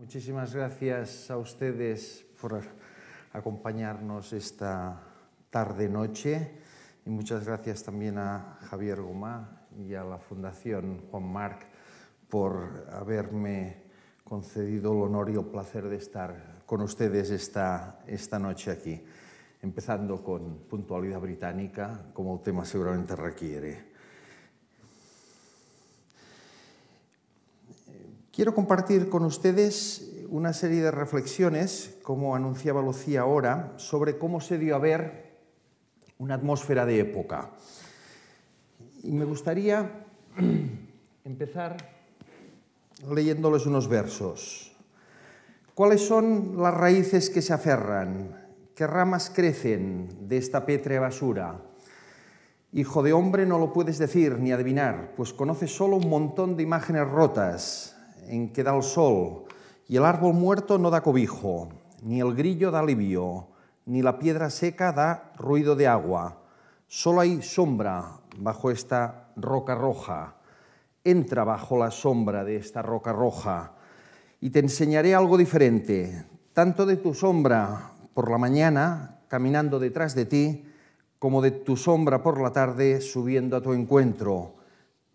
Muchísimas gracias a ustedes por acompañarnos esta tarde-noche y muchas gracias también a Javier Gomá y a la Fundación Juan Marc por haberme concedido el honor y el placer de estar con ustedes esta noche aquí, empezando con puntualidad británica, como el tema seguramente requiere. Quiero compartir con ustedes una serie de reflexiones, como anunciaba Lucía ahora, sobre cómo se dio a ver una atmósfera de época. Y me gustaría empezar leyéndoles unos versos. ¿Cuáles son las raíces que se aferran? ¿Qué ramas crecen de esta pétrea basura? Hijo de hombre, no lo puedes decir ni adivinar, pues conoces solo un montón de imágenes rotas en que da el sol, y el árbol muerto no da cobijo, ni el grillo da alivio, ni la piedra seca da ruido de agua. Solo hay sombra bajo esta roca roja. Entra bajo la sombra de esta roca roja y te enseñaré algo diferente, tanto de tu sombra por la mañana, caminando detrás de ti, como de tu sombra por la tarde, subiendo a tu encuentro.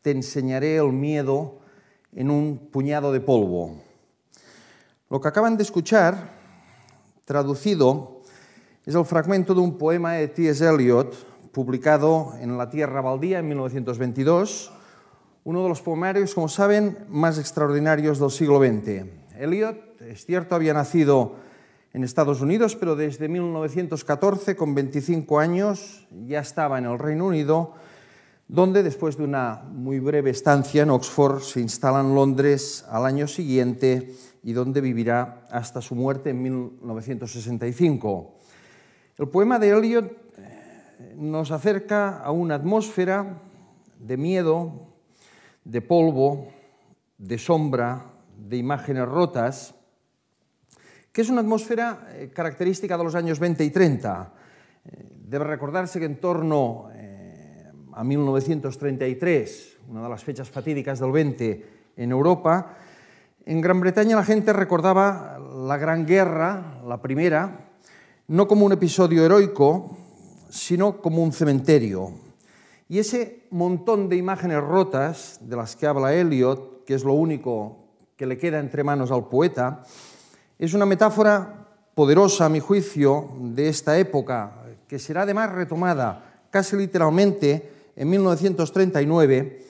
Te enseñaré el miedo en un puñado de polvo. Lo que acaban de escuchar, traducido, es el fragmento de un poema de T.S. Eliot, publicado en La Tierra Baldía en 1922, uno de los poemarios, como saben, más extraordinarios del siglo XX. Eliot, es cierto, había nacido en Estados Unidos, pero desde 1914, con 25 años, ya estaba en el Reino Unido, donde después de una muy breve estancia en Oxford se instala en Londres al año siguiente y donde vivirá hasta su muerte en 1965. El poema de Eliot nos acerca a una atmósfera de miedo, de polvo, de sombra, de imágenes rotas, que es una atmósfera característica de los años 20 y 30. Debe recordarse que en torno a 1933, una de las fechas fatídicas del 20 en Europa, en Gran Bretaña la gente recordaba la Gran Guerra, la primera, no como un episodio heroico, sino como un cementerio. Y ese montón de imágenes rotas de las que habla Eliot, que es lo único que le queda entre manos al poeta, es una metáfora poderosa, a mi juicio, de esta época, que será además retomada casi literalmente en 1939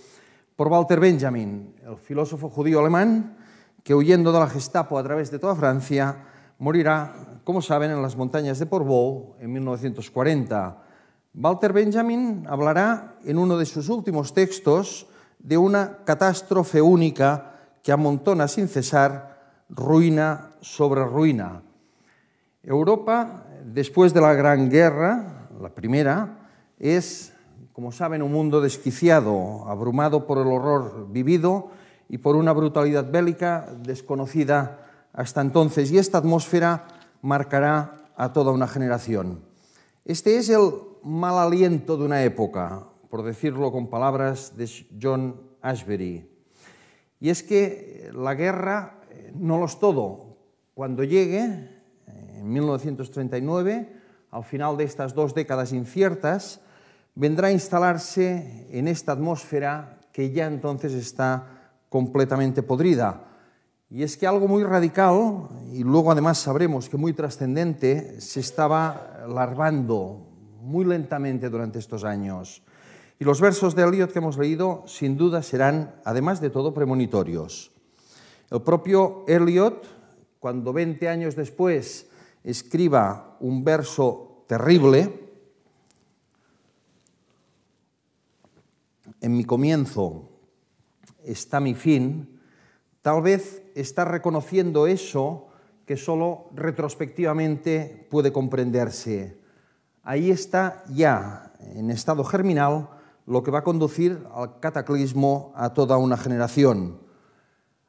por Walter Benjamin, el filósofo judío alemán que, huyendo de la Gestapo a través de toda Francia, morirá, como saben, en las montañas de Portbou en 1940. Walter Benjamin hablará en uno de sus últimos textos de una catástrofe única que amontona sin cesar ruina sobre ruina. Europa, después de la Gran Guerra, la primera, es, como saben, un mundo desquiciado, abrumado por el horror vivido y por una brutalidad bélica desconocida hasta entonces. Y esta atmósfera marcará a toda una generación. Este es el mal aliento de una época, por decirlo con palabras de John Ashbery. Y es que la guerra no lo es todo. Cuando llegue, en 1939, al final de estas 2 décadas inciertas, vendrá a instalarse en esta atmósfera que ya entonces está completamente podrida. Y es que algo muy radical, y luego además sabremos que muy trascendente, se estaba larvando muy lentamente durante estos años. Y los versos de Eliot que hemos leído, sin duda, serán, además de todo, premonitorios. El propio Eliot, cuando 20 años después escriba un verso terrible, en mi comienzo está mi fin, tal vez está reconociendo eso que solo retrospectivamente puede comprenderse. Ahí está ya, en estado germinal, lo que va a conducir al cataclismo a toda una generación.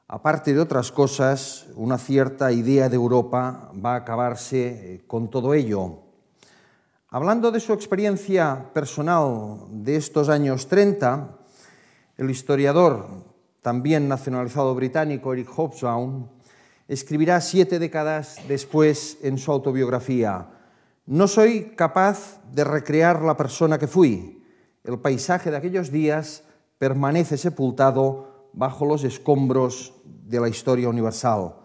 Aparte de otras cosas, una cierta idea de Europa va a acabarse con todo ello. Hablando de su experiencia personal de estos años 30, el historiador, también nacionalizado británico, Eric Hobsbawm, Escribirá 7 décadas después en su autobiografía: no soy capaz de recrear la persona que fui. El paisaje de aquellos días permanece sepultado bajo los escombros de la historia universal.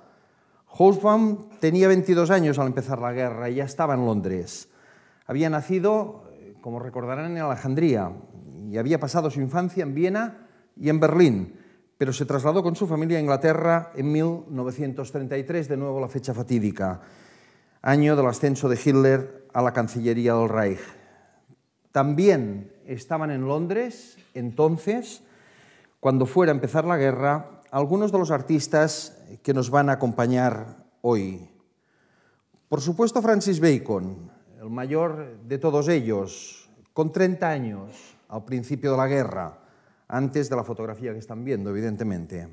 Hobsbawm tenía 22 años al empezar la guerra y ya estaba en Londres. Había nacido, como recordarán, en Alejandría y había pasado su infancia en Viena y en Berlín, pero se trasladó con su familia a Inglaterra en 1933, de nuevo la fecha fatídica, año del ascenso de Hitler a la Cancillería del Reich. También estaban en Londres, entonces, cuando fuera a empezar la guerra, algunos de los artistas que nos van a acompañar hoy. Por supuesto, Francis Bacon, el mayor de todos ellos, con 30 años al principio de la guerra, antes de la fotografía que están viendo, evidentemente.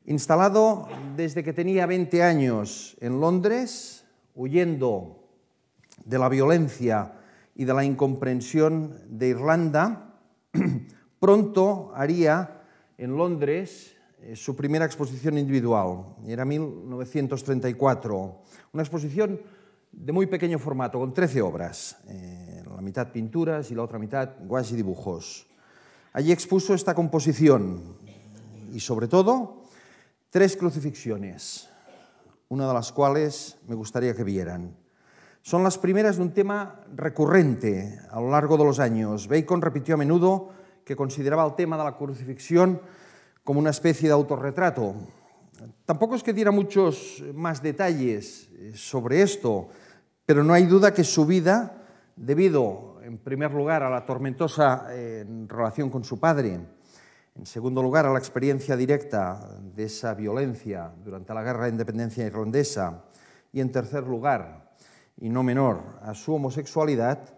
Instalado desde que tenía 20 años en Londres, huyendo de la violencia y de la incomprensión de Irlanda, pronto haría en Londres su primera exposición individual. Era 1934, una exposición de muy pequeño formato, con 13 obras, la mitad pinturas y la otra mitad guays y dibujos. Allí expuso esta composición y, sobre todo, 3 crucifixiones, una de las cuales me gustaría que vieran. Son las primeras de un tema recurrente a lo largo de los años. Bacon repitió a menudo que consideraba el tema de la crucifixión como una especie de autorretrato. Tampoco es que diera muchos más detalles sobre esto, pero no hay duda que su vida, debido en primer lugar a la tormentosa relación con su padre, en segundo lugar a la experiencia directa de esa violencia durante la Guerra de Independencia irlandesa, y en tercer lugar, y no menor, a su homosexualidad,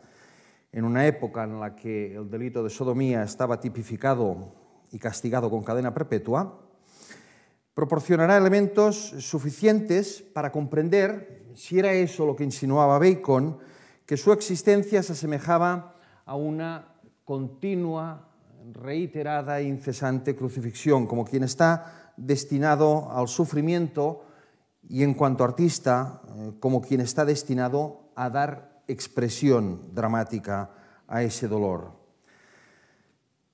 en una época en la que el delito de sodomía estaba tipificado y castigado con cadena perpetua, proporcionará elementos suficientes para comprender, si era eso lo que insinuaba Bacon, que su existencia se asemejaba a una continua, reiterada e incesante crucifixión, como quien está destinado al sufrimiento y, en cuanto artista, como quien está destinado a dar expresión dramática a ese dolor.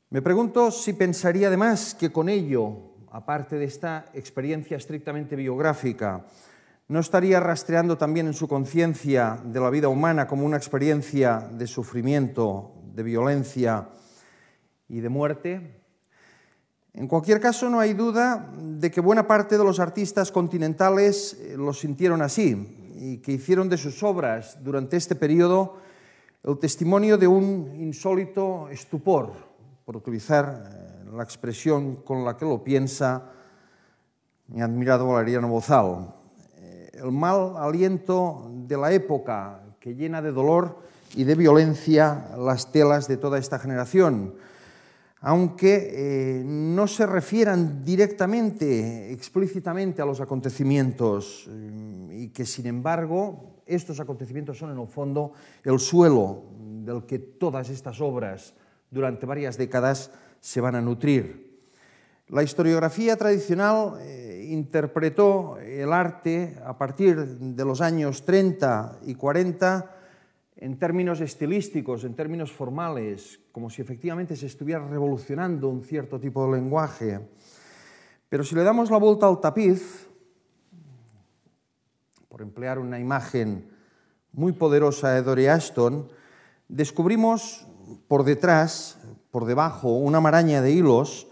Me pregunto si pensaría además que con ello, aparte de esta experiencia estrictamente biográfica, ¿no estaría rastreando también en su conciencia de la vida humana como una experiencia de sufrimiento, de violencia y de muerte? En cualquier caso, no hay duda de que buena parte de los artistas continentales lo sintieron así y que hicieron de sus obras durante este periodo el testimonio de un insólito estupor, por utilizar la expresión con la que lo piensa mi admirado Valeriano Bozal. El mal aliento de la época que llena de dolor y de violencia las telas de toda esta generación, aunque no se refieran directamente, explícitamente a los acontecimientos y que, sin embargo, estos acontecimientos son en el fondo el suelo del que todas estas obras durante varias décadas se van a nutrir. La historiografía tradicional interpretó el arte a partir de los años 30 y 40 en términos estilísticos, en términos formales, como si efectivamente se estuviera revolucionando un cierto tipo de lenguaje. Pero si le damos la vuelta al tapiz, por emplear una imagen muy poderosa de Dory Ashton, descubrimos por detrás, por debajo, una maraña de hilos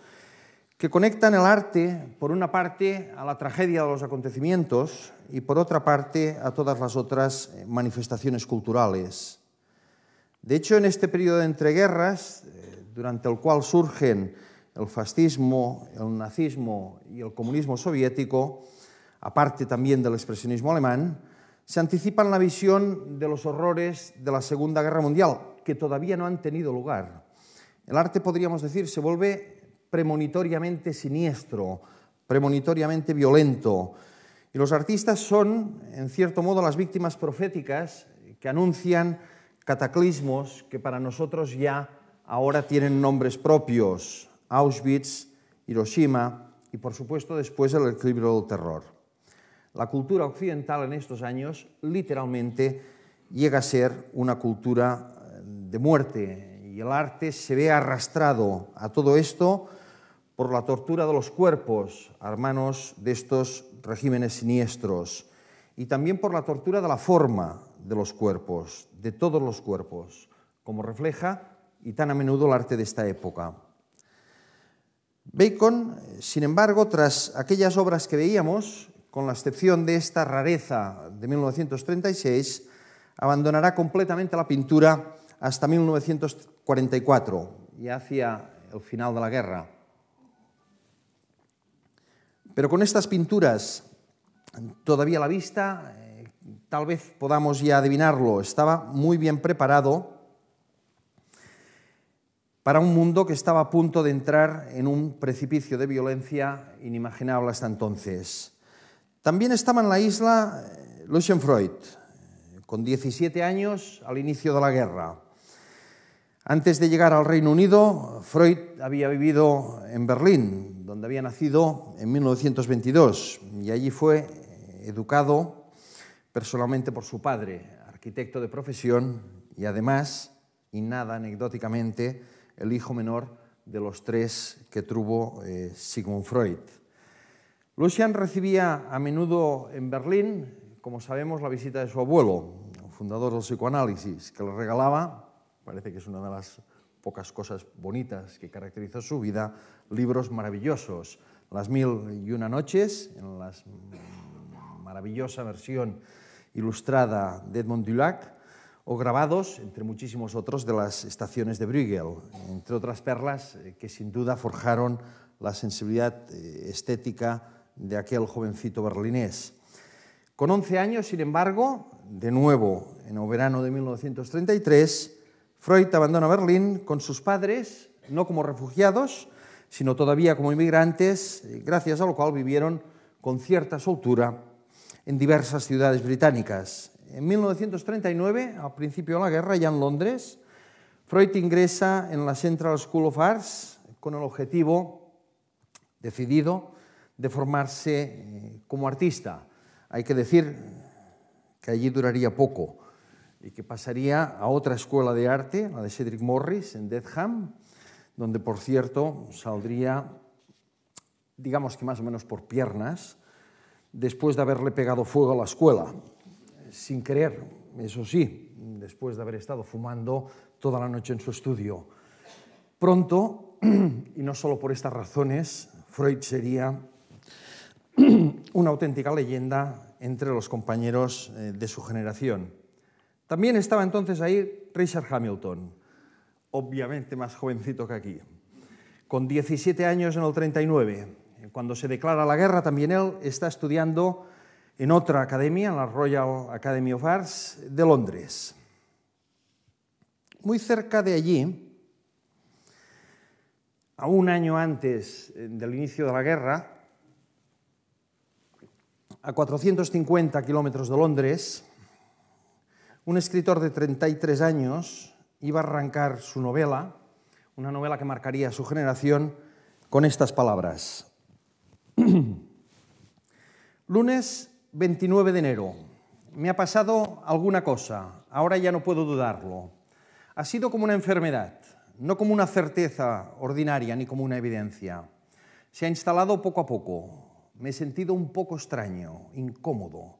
que conectan el arte, por una parte, a la tragedia de los acontecimientos y, por otra parte, a todas las otras manifestaciones culturales. De hecho, en este periodo de entreguerras, durante el cual surgen el fascismo, el nazismo y el comunismo soviético, aparte también del expresionismo alemán, se anticipan la visión de los horrores de la Segunda Guerra Mundial, que todavía no han tenido lugar. El arte, podríamos decir, se vuelve premonitoriamente siniestro, premonitoriamente violento. Y los artistas son, en cierto modo, las víctimas proféticas que anuncian cataclismos que para nosotros ya ahora tienen nombres propios: Auschwitz, Hiroshima y, por supuesto, después el equilibrio del terror. la cultura occidental en estos años literalmente llega a ser una cultura de muerte, y el arte se ve arrastrado a todo esto por la tortura de los cuerpos a manos de estos regímenes siniestros, y también por la tortura de la forma de los cuerpos, de todos los cuerpos, como refleja y tan a menudo el arte de esta época. Bacon, sin embargo, tras aquellas obras que veíamos, con la excepción de esta rareza de 1936, abandonará completamente la pintura hasta 1944, ya hacia el final de la guerra. Pero con estas pinturas todavía a la vista, tal vez podamos ya adivinarlo, estaba muy bien preparado para un mundo que estaba a punto de entrar en un precipicio de violencia inimaginable hasta entonces. También estaba en la isla Lucian Freud, con 17 años al inicio de la guerra. Antes de llegar al Reino Unido, Freud había vivido en Berlín, donde había nacido en 1922, y allí fue educado personalmente por su padre, arquitecto de profesión, y además, y nada anecdóticamente, el hijo menor de los 3 que tuvo Sigmund Freud. Lucian recibía a menudo en Berlín, como sabemos, la visita de su abuelo, el fundador del psicoanálisis, que le regalaba, parece que es una de las pocas cosas bonitas que caracterizó su vida, libros maravillosos. Las 1001 noches, en la maravillosa versión ilustrada de Edmond Dulac, o grabados, entre muchísimos otros, de las estaciones de Bruegel, entre otras perlas que sin duda forjaron la sensibilidad estética de aquel jovencito berlinés. Con 11 años, sin embargo, de nuevo en el verano de 1933, Freud abandona Berlín con sus padres, no como refugiados, sino todavía como inmigrantes, gracias a lo cual vivieron con cierta soltura en diversas ciudades británicas. En 1939, al principio de la guerra, ya en Londres, Freud ingresa en la Central School of Arts con el objetivo decidido de formarse como artista. Hay que decir que allí duraría poco y que pasaría a otra escuela de arte, la de Cedric Morris, en Dedham, donde, por cierto, saldría, digamos que más o menos por piernas, después de haberle pegado fuego a la escuela. Sin querer, eso sí, después de haber estado fumando toda la noche en su estudio. Pronto, y no solo por estas razones, Freud sería una auténtica leyenda entre los compañeros de su generación. También estaba entonces ahí Richard Hamilton, obviamente más jovencito que aquí, con 17 años en el 39. Cuando se declara la guerra, también él está estudiando en otra academia, en la Royal Academy of Arts de Londres. Muy cerca de allí, a un año antes del inicio de la guerra, a 450 kilómetros de Londres, un escritor de 33 años iba a arrancar su novela, una novela que marcaría su generación, con estas palabras. Lunes 29 de enero. Me ha pasado alguna cosa, ahora ya no puedo dudarlo. Ha sido como una enfermedad, no como una certeza ordinaria ni como una evidencia. Se ha instalado poco a poco. Me he sentido un poco extraño, incómodo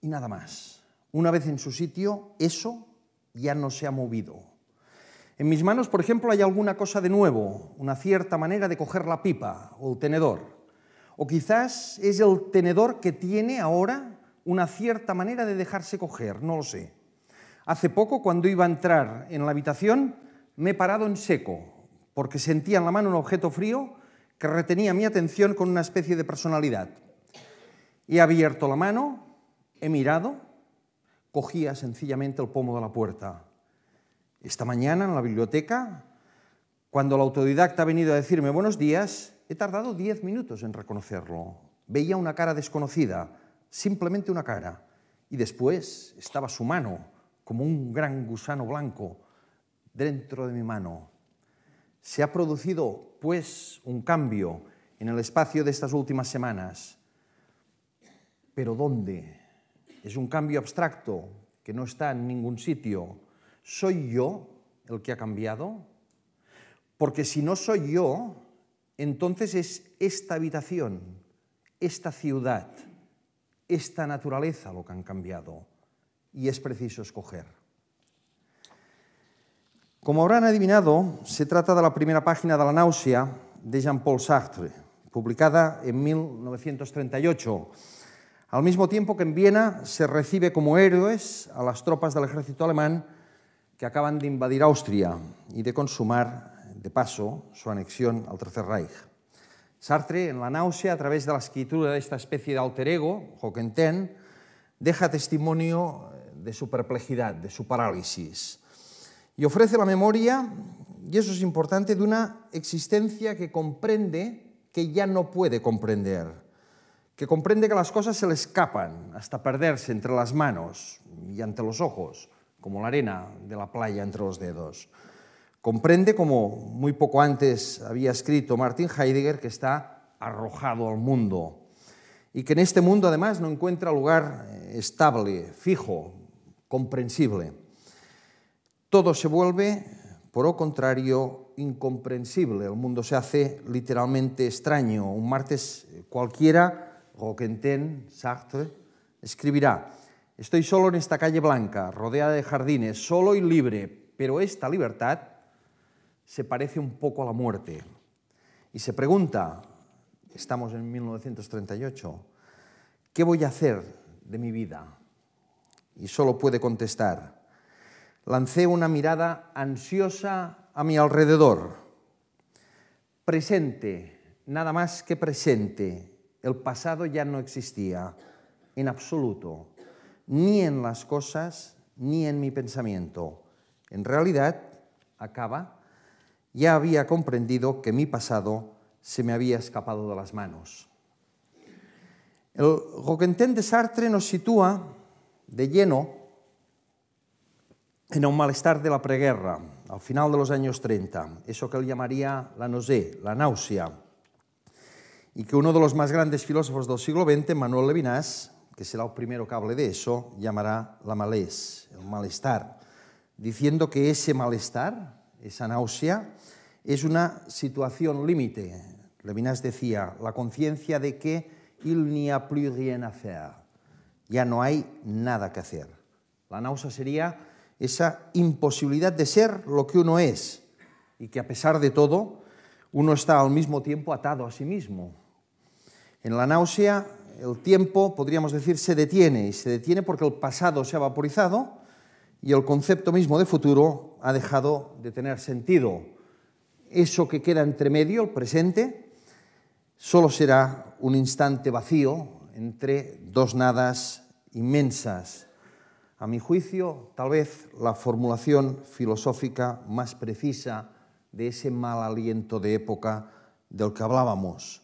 y nada más. Una vez en su sitio, eso ya no se ha movido. En mis manos, por ejemplo, hay alguna cosa de nuevo, una cierta manera de coger la pipa o el tenedor. O quizás es el tenedor que tiene ahora una cierta manera de dejarse coger, no lo sé. Hace poco, cuando iba a entrar en la habitación, me he parado en seco, porque sentía en la mano un objeto frío que retenía mi atención con una especie de personalidad. He abierto la mano, he mirado, cogía sencillamente el pomo de la puerta. Esta mañana en la biblioteca, cuando el autodidacta ha venido a decirme buenos días, he tardado 10 minutos en reconocerlo. Veía una cara desconocida, simplemente una cara, y después estaba su mano, como un gran gusano blanco, dentro de mi mano. Se ha producido, pues, un cambio en el espacio de estas últimas semanas. ¿Pero dónde? Es un cambio abstracto que no está en ningún sitio. ¿Soy yo el que ha cambiado? Porque si no soy yo, entonces es esta habitación, esta ciudad, esta naturaleza lo que han cambiado. Y es preciso escoger. Como habrán adivinado, se trata de la primera página de La náusea de Jean-Paul Sartre, publicada en 1938, al mismo tiempo que en Viena se recibe como héroes a las tropas del ejército alemán que acaban de invadir Austria y de consumar, de paso, su anexión al Tercer Reich. Sartre, en La náusea, a través de la escritura de esta especie de alter ego, Roquentin, deja testimonio de su perplejidad, de su parálisis, y ofrece la memoria, y eso es importante, de una existencia que comprende que ya no puede comprender, que comprende que las cosas se le escapan hasta perderse entre las manos y ante los ojos, como la arena de la playa entre los dedos. Comprende, como muy poco antes había escrito Martin Heidegger, que está arrojado al mundo y que en este mundo además no encuentra lugar estable, fijo, comprensible. Todo se vuelve, por lo contrario, incomprensible. El mundo se hace literalmente extraño. Un martes cualquiera, Roquentin, Sartre, escribirá: estoy solo en esta calle blanca, rodeada de jardines, solo y libre, pero esta libertad se parece un poco a la muerte. Y se pregunta, estamos en 1938, ¿qué voy a hacer de mi vida? Y solo puede contestar: lancé una mirada ansiosa a mi alrededor. Presente, nada más que presente. El pasado ya no existía, en absoluto, ni en las cosas, ni en mi pensamiento. En realidad, acaba, ya había comprendido que mi pasado se me había escapado de las manos. El Roquentin de Sartre nos sitúa de lleno en un malestar de la preguerra, al final de los años 30, eso que él llamaría la nausée, la náusea, y que uno de los más grandes filósofos del siglo XX, Manuel Levinas, que será el primero que hable de eso, llamará la malaise, el malestar, diciendo que ese malestar, esa náusea, es una situación límite. Levinas decía, la conciencia de que il n'y a plus rien à faire, ya no hay nada que hacer. La náusea sería esa imposibilidad de ser lo que uno es y que a pesar de todo uno está al mismo tiempo atado a sí mismo. En la náusea el tiempo, podríamos decir, se detiene, y se detiene porque el pasado se ha vaporizado y el concepto mismo de futuro ha dejado de tener sentido. Eso que queda entre medio, el presente, solo será un instante vacío entre dos nadas inmensas. A mi juicio, tal vez la formulación filosófica más precisa de ese mal aliento de época del que hablábamos.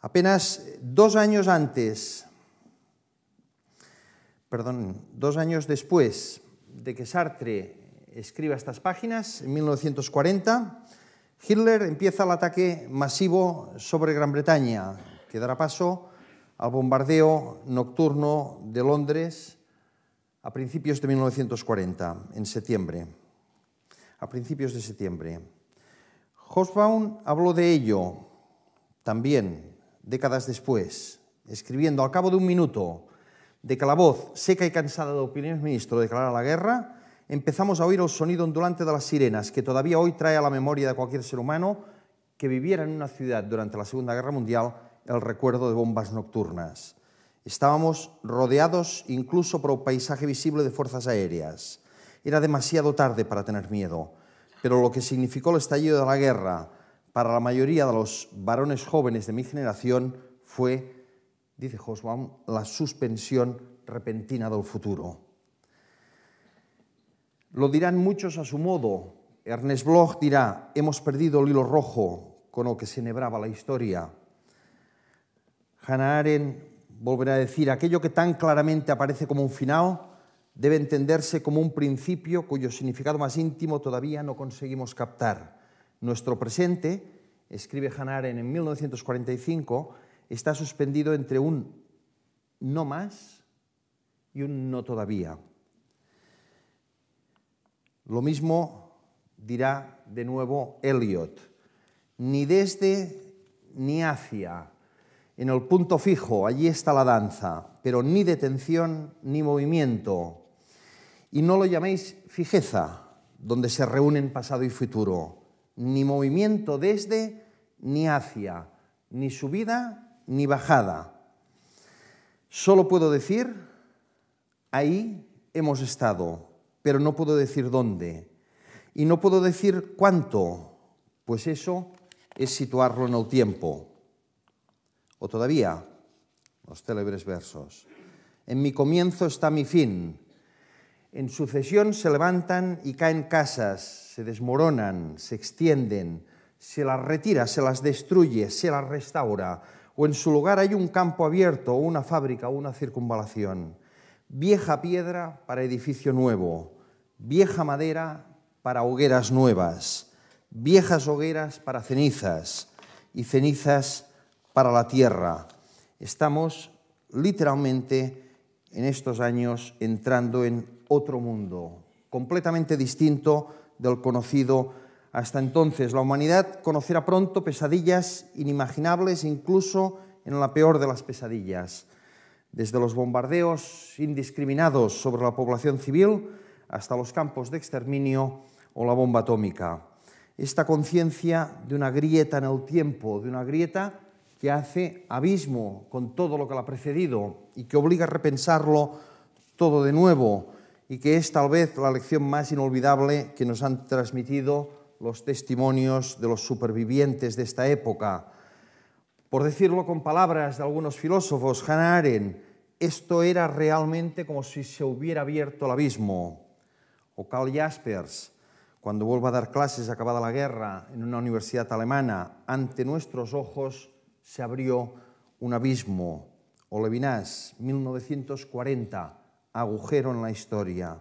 Apenas 2 años después de que Sartre escriba estas páginas, en 1940, Hitler empieza el ataque masivo sobre Gran Bretaña, que dará paso al bombardeo nocturno de Londres a principios de 1940, en septiembre, a principios de septiembre. Hobsbawm habló de ello también décadas después, escribiendo al cabo de un minuto de que la voz seca y cansada del primer ministro declarara la guerra, empezamos a oír el sonido ondulante de las sirenas, que todavía hoy trae a la memoria de cualquier ser humano que viviera en una ciudad durante la Segunda Guerra Mundial el recuerdo de bombas nocturnas. Estábamos rodeados incluso por un paisaje visible de fuerzas aéreas. Era demasiado tarde para tener miedo, pero lo que significó el estallido de la guerra para la mayoría de los varones jóvenes de mi generación fue, dice Hobsbawm, la suspensión repentina del futuro. Lo dirán muchos a su modo. Ernest Bloch dirá, hemos perdido el hilo rojo con el que se enhebraba la historia. Hannah Arendt volverá a decir, aquello que tan claramente aparece como un final debe entenderse como un principio cuyo significado más íntimo todavía no conseguimos captar. Nuestro presente, escribe Hannah Arendt en 1945, está suspendido entre un no más y un no todavía. Lo mismo dirá de nuevo Eliot. Ni desde ni hacia. En el punto fijo, allí está la danza, pero ni detención ni movimiento. Y no lo llaméis fijeza, donde se reúnen pasado y futuro. Ni movimiento desde ni hacia, ni subida ni bajada. Solo puedo decir, ahí hemos estado, pero no puedo decir dónde. Y no puedo decir cuánto, pues eso es situarlo en el tiempo. O todavía, los célebres versos. En mi comienzo está mi fin. En sucesión se levantan y caen casas, se desmoronan, se extienden, se las retira, se las destruye, se las restaura, o en su lugar hay un campo abierto, o una fábrica, o una circunvalación. Vieja piedra para edificio nuevo, vieja madera para hogueras nuevas, viejas hogueras para cenizas, y cenizas para la tierra. Estamos literalmente en estos años entrando en otro mundo, completamente distinto del conocido hasta entonces. La humanidad conocerá pronto pesadillas inimaginables, incluso en la peor de las pesadillas, desde los bombardeos indiscriminados sobre la población civil hasta los campos de exterminio o la bomba atómica. Esta conciencia de una grieta en el tiempo, de una grieta que hace abismo con todo lo que la ha precedido y que obliga a repensarlo todo de nuevo, y que es tal vez la lección más inolvidable que nos han transmitido los testimonios de los supervivientes de esta época. Por decirlo con palabras de algunos filósofos, Hannah Arendt, esto era realmente como si se hubiera abierto el abismo. O Karl Jaspers, cuando vuelva a dar clases acabada la guerra en una universidad alemana, ante nuestros ojos se abrió un abismo. O Levinas, 1940, agujero en la historia.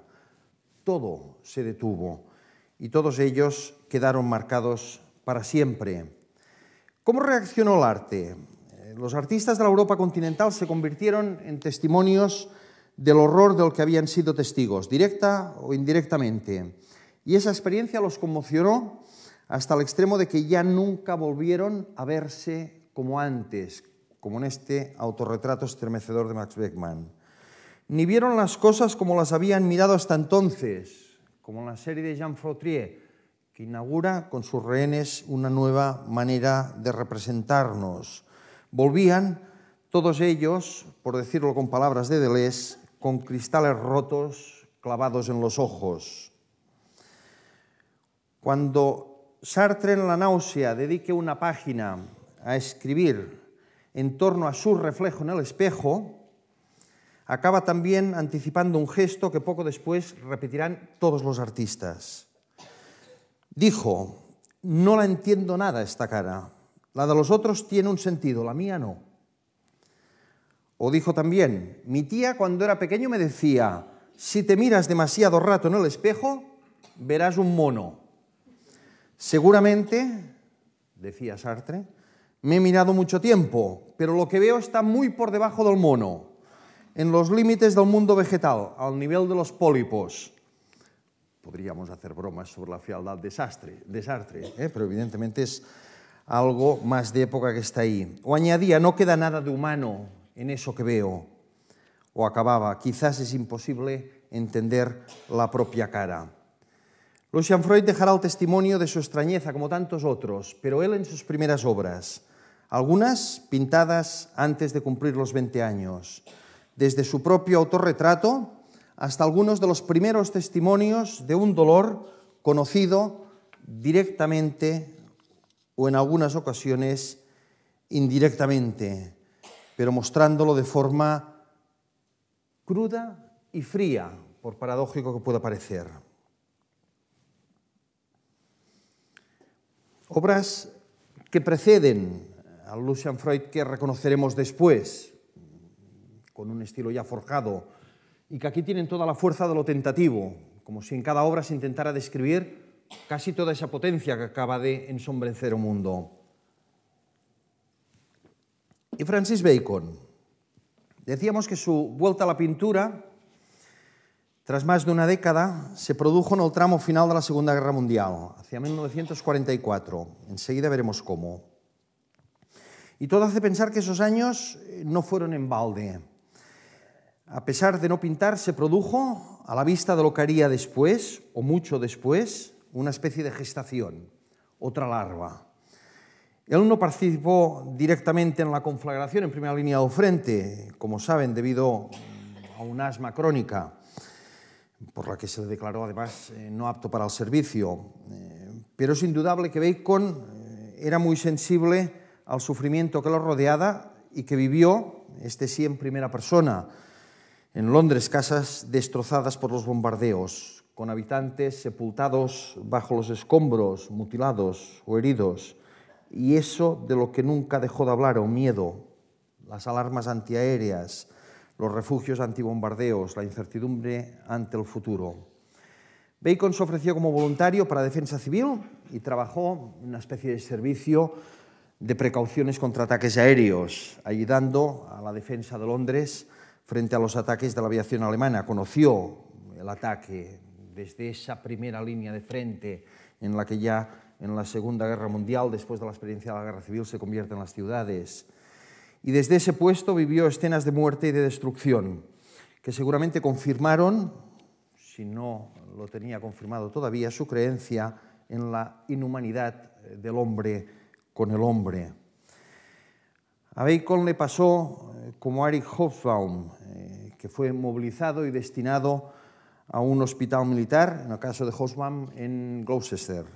Todo se detuvo y todos ellos quedaron marcados para siempre. ¿Cómo reaccionó el arte? Los artistas de la Europa continental se convirtieron en testimonios del horror del que habían sido testigos, directa o indirectamente. Y esa experiencia los conmocionó hasta el extremo de que ya nunca volvieron a verse como antes, como en este autorretrato estremecedor de Max Beckmann. Ni vieron las cosas como las habían mirado hasta entonces, como en la serie de Jean Fautrier, que inaugura con sus rehenes una nueva manera de representarnos. Volvían todos ellos, por decirlo con palabras de Deleuze, con cristales rotos clavados en los ojos. Cuando Sartre en La náusea dedique una página a escribir en torno a su reflejo en el espejo, acaba también anticipando un gesto que poco después repetirán todos los artistas. Dijo, no la entiendo nada esta cara, la de los otros tiene un sentido, la mía no. O dijo también, mi tía cuando era pequeño me decía, si te miras demasiado rato en el espejo, verás un mono. Seguramente, decía Sartre, me he mirado mucho tiempo, pero lo que veo está muy por debajo del mono, en los límites del mundo vegetal, al nivel de los pólipos. Podríamos hacer bromas sobre la frialdad de Sartre, pero evidentemente es algo más de época que está ahí. O añadía, no queda nada de humano en eso que veo. O acababa, quizás es imposible entender la propia cara. Lucian Freud dejará el testimonio de su extrañeza, como tantos otros, pero él en sus primeras obras, algunas pintadas antes de cumplir los 20 años, desde su propio autorretrato hasta algunos de los primeros testimonios de un dolor conocido directamente o en algunas ocasiones indirectamente, pero mostrándolo de forma cruda y fría, por paradójico que pueda parecer. Obras que preceden a Lucian Freud, que reconoceremos después, con un estilo ya forjado, y que aquí tienen toda la fuerza de lo tentativo, como si en cada obra se intentara describir casi toda esa potencia que acaba de ensombrecer el mundo. Y Francis Bacon. Decíamos que su vuelta a la pintura, tras más de una década, se produjo en el tramo final de la Segunda Guerra Mundial, hacia 1944. Enseguida veremos cómo. Y todo hace pensar que esos años no fueron en balde. A pesar de no pintar, se produjo, a la vista de lo que haría después, o mucho después, una especie de gestación, otra larva. Él no participó directamente en la conflagración en primera línea del frente, como saben, debido a un asma crónica, por la que se le declaró además no apto para el servicio. Pero es indudable que Bacon era muy sensible al sufrimiento que lo rodeaba y que vivió, este sí en primera persona, en Londres, casas destrozadas por los bombardeos, con habitantes sepultados bajo los escombros, mutilados o heridos, y eso de lo que nunca dejó de hablar, el miedo, las alarmas antiaéreas, los refugios antibombardeos, la incertidumbre ante el futuro. Bacon se ofreció como voluntario para Defensa Civil y trabajó en una especie de servicio de precauciones contra ataques aéreos, ayudando a la defensa de Londres frente a los ataques de la aviación alemana. Conoció el ataque desde esa primera línea de frente en la que ya en la Segunda Guerra Mundial, después de la experiencia de la Guerra Civil, se convierten las ciudades. Y desde ese puesto vivió escenas de muerte y de destrucción, que seguramente confirmaron, si no lo tenía confirmado todavía, su creencia en la inhumanidad del hombre con el hombre. A Bacon le pasó como a Erich Hobsbawm, que fue movilizado y destinado a un hospital militar, en el caso de Hobsbawm, en Gloucester.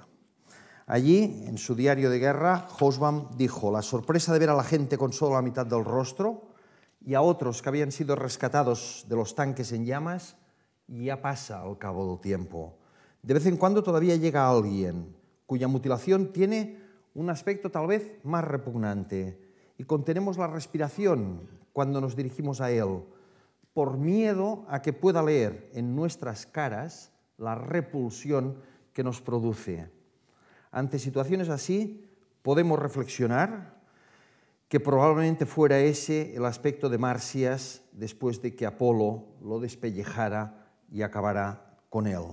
Allí, en su diario de guerra, Hobsbawm dijo: la sorpresa de ver a la gente con solo la mitad del rostro y a otros que habían sido rescatados de los tanques en llamas ya pasa al cabo del tiempo. De vez en cuando todavía llega alguien cuya mutilación tiene un aspecto tal vez más repugnante y contenemos la respiración cuando nos dirigimos a él, por miedo a que pueda leer en nuestras caras la repulsión que nos produce. Ante situaciones así, podemos reflexionar que probablemente fuera ese el aspecto de Marsyas después de que Apolo lo despellejara y acabara con él.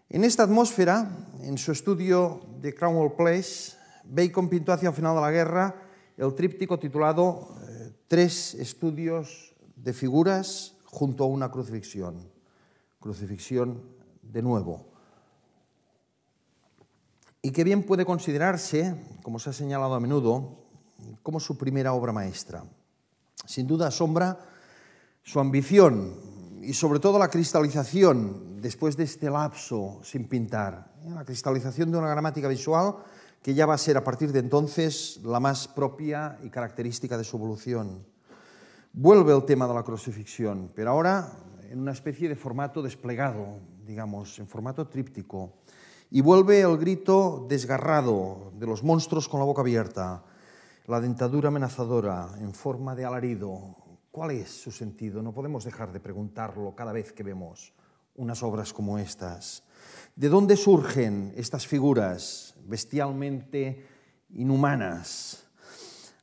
En esta atmósfera, en su estudio de Cromwell Place, Bacon pintó hacia el final de la guerra el tríptico titulado Tres estudios de figuras junto a una crucifixión. Crucifixión de nuevo. Y que bien puede considerarse, como se ha señalado a menudo, como su primera obra maestra. Sin duda asombra su ambición y sobre todo la cristalización después de este lapso sin pintar, la cristalización de una gramática visual que ya va a ser a partir de entonces la más propia y característica de su evolución. Vuelve el tema de la crucifixión, pero ahora en una especie de formato desplegado, digamos, en formato tríptico. Y vuelve el grito desgarrado de los monstruos con la boca abierta, la dentadura amenazadora en forma de alarido. ¿Cuál es su sentido? No podemos dejar de preguntarlo cada vez que vemos unas obras como estas. ¿De dónde surgen estas figuras bestialmente inhumanas?